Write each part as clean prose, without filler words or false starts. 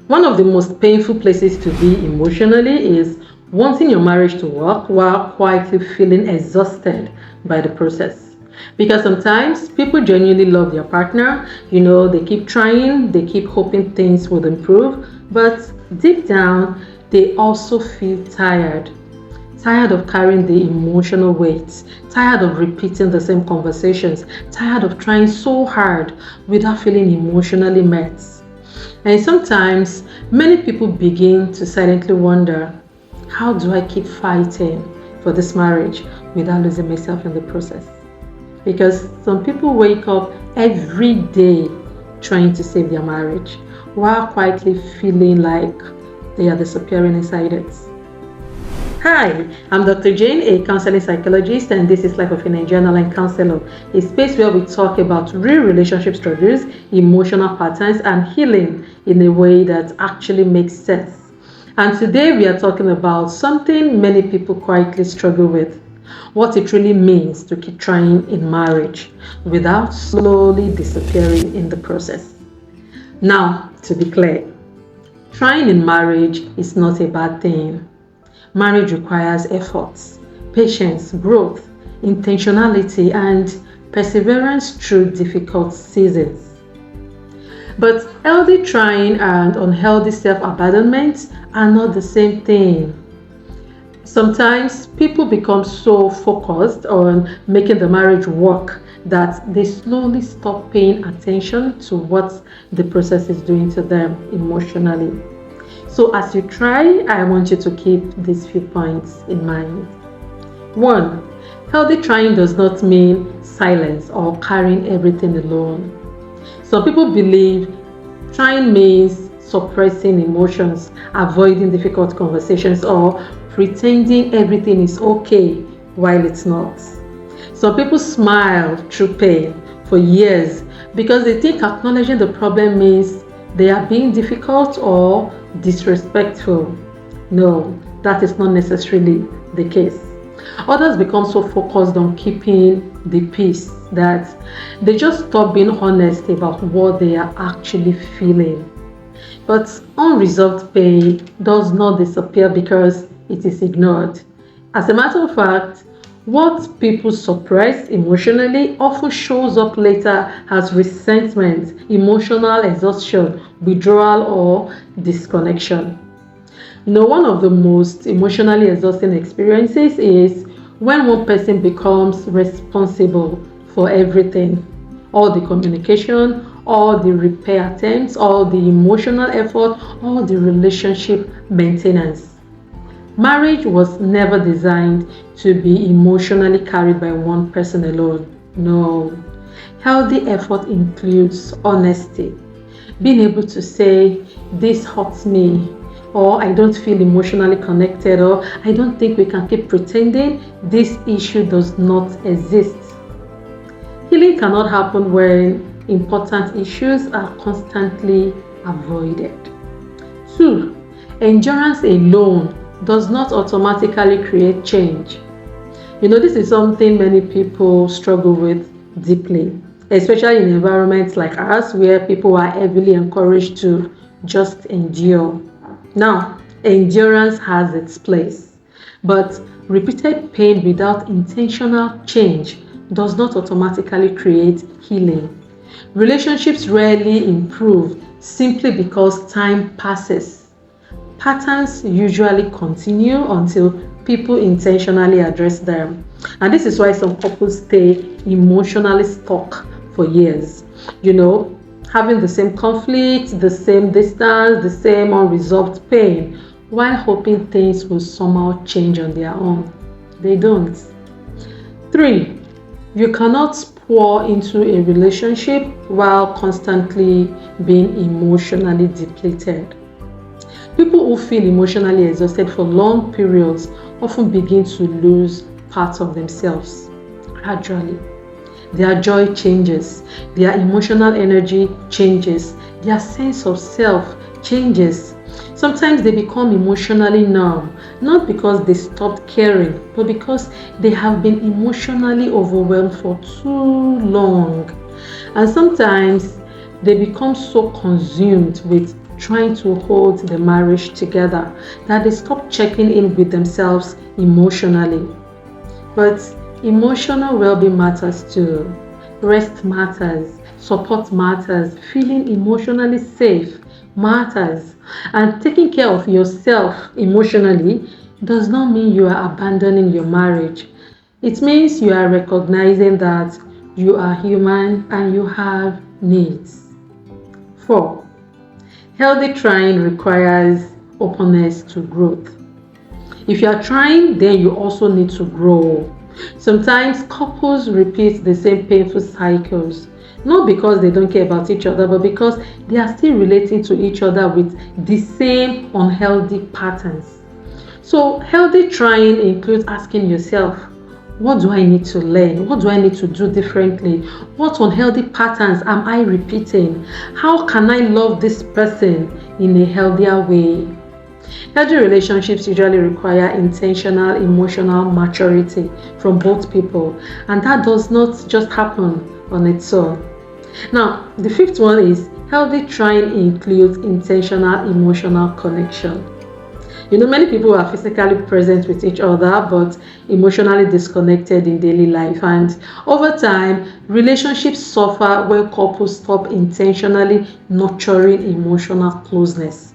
One of the most painful places to be emotionally is wanting your marriage to work while quietly feeling exhausted by the process. Because sometimes people genuinely love their partner, they keep trying, they keep hoping things would improve, but deep down, they also feel tired. Tired of carrying the emotional weight, tired of repeating the same conversations, tired of trying so hard without feeling emotionally met. And sometimes many people begin to silently wonder, how do I keep fighting for this marriage without losing myself in the process? Because some people wake up every day trying to save their marriage while quietly feeling like they are disappearing inside it. Hi, I'm Dr. Jane, a counseling psychologist, and this is Life of a Nigerian Online Counselor, a space where we talk about real relationship struggles, emotional patterns, and healing in a way that actually makes sense. And today we are talking about something many people quietly struggle with, what it really means to keep trying in marriage without slowly disappearing in the process. Now, to be clear, trying in marriage is not a bad thing. Marriage requires efforts, patience, growth, intentionality, and perseverance through difficult seasons. But healthy trying and unhealthy self-abandonment are not the same thing. Sometimes people become so focused on making the marriage work that they slowly stop paying attention to what the process is doing to them emotionally. So as you try, I want you to keep these few points in mind. 1. Healthy trying does not mean silence or carrying everything alone. Some people believe trying means suppressing emotions, avoiding difficult conversations, or pretending everything is okay while it's not. Some people smile through pain for years because they think acknowledging the problem means they are being difficult or disrespectful. No, that is not necessarily the case. Others become so focused on keeping the peace that they just stop being honest about what they are actually feeling. But unresolved pain does not disappear because it is ignored. As a matter of fact, what people suppress emotionally often shows up later as resentment, emotional exhaustion, withdrawal, or disconnection. One of the most emotionally exhausting experiences is when one person becomes responsible for everything, all the communication, all the repair attempts, all the emotional effort, all the relationship maintenance. Marriage was never designed to be emotionally carried by one person alone. No. Healthy effort includes honesty. Being able to say, this hurts me, or I don't feel emotionally connected, or I don't think we can keep pretending this issue does not exist. Healing cannot happen when important issues are constantly avoided. 2. Endurance alone does not automatically create change. This is something many people struggle with deeply, especially in environments like ours where people are heavily encouraged to just endure. Now, endurance has its place, but repeated pain without intentional change does not automatically create healing. Relationships rarely improve simply because time passes. Patterns usually continue until people intentionally address them. And this is why some couples stay emotionally stuck for years. Having the same conflict, the same distance, the same unresolved pain, while hoping things will somehow change on their own. They don't. 3. You cannot pour into a relationship while constantly being emotionally depleted. People who feel emotionally exhausted for long periods often begin to lose parts of themselves gradually. Their joy changes, their emotional energy changes, their sense of self changes. Sometimes they become emotionally numb, not because they stopped caring, but because they have been emotionally overwhelmed for too long. And sometimes they become so consumed with trying to hold the marriage together, that they stop checking in with themselves emotionally. But emotional well-being matters too. Rest matters, support matters, feeling emotionally safe matters. And taking care of yourself emotionally does not mean you are abandoning your marriage. It means you are recognizing that you are human and you have needs. 4. Healthy trying requires openness to growth. If you are trying, then you also need to grow. Sometimes couples repeat the same painful cycles, not because they don't care about each other, but because they are still relating to each other with the same unhealthy patterns. So, healthy trying includes asking yourself, what do I need to learn? What do I need to do differently? What unhealthy patterns am I repeating? How can I love this person in a healthier way? Healthy relationships usually require intentional emotional maturity from both people, and that does not just happen on its own. Now, the 5th one is healthy trying includes intentional emotional connection. Many people are physically present with each other but emotionally disconnected in daily life, and over time, relationships suffer when couples stop intentionally nurturing emotional closeness.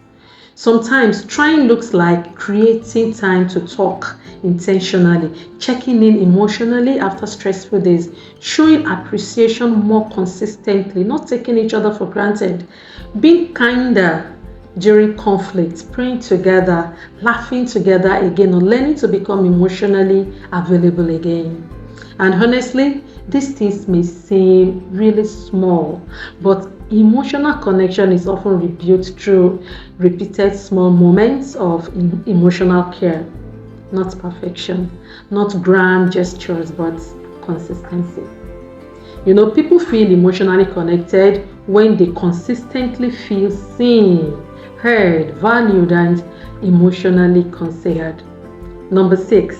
Sometimes trying looks like creating time to talk intentionally, checking in emotionally after stressful days, showing appreciation more consistently, not taking each other for granted, being kinder during conflict, praying together, laughing together again, or learning to become emotionally available again. And honestly, these things may seem really small, but emotional connection is often rebuilt through repeated small moments of emotional care. Not perfection, not grand gestures, but consistency. People feel emotionally connected when they consistently feel seen, heard, valued, and emotionally considered. Number 6,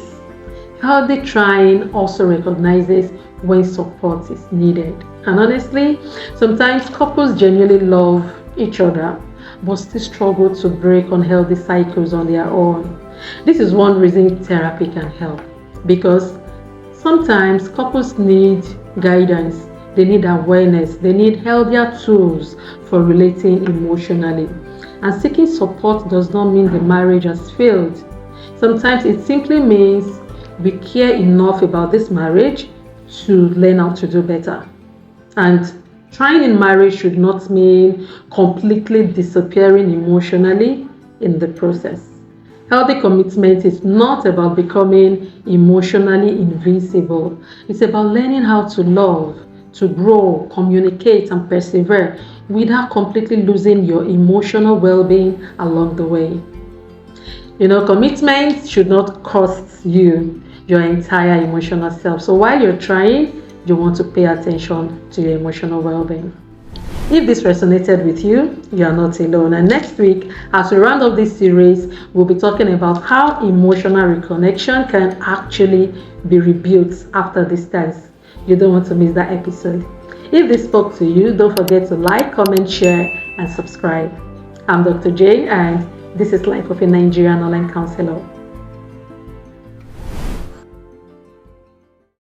healthy trying also recognizes when support is needed. And honestly, sometimes couples genuinely love each other but still struggle to break unhealthy cycles on their own. This is one reason therapy can help, because sometimes couples need guidance, they need awareness, they need healthier tools for relating emotionally. And seeking support does not mean the marriage has failed. Sometimes it simply means we care enough about this marriage to learn how to do better. And trying in marriage should not mean completely disappearing emotionally in the process. Healthy commitment is not about becoming emotionally invincible. It's about learning how to love, to grow, communicate, and persevere without completely losing your emotional well-being along the way. Commitment should not cost you your entire emotional self. So while you're trying, you want to pay attention to your emotional well-being. If this resonated with you, you are not alone. And next week, as we round up this series, we'll be talking about how emotional reconnection can actually be rebuilt after distance. You don't want to miss that episode. If this spoke to you, don't forget to like, comment, share, and subscribe. I'm Dr. Jane, and this is Life of a Nigerian Online Counselor.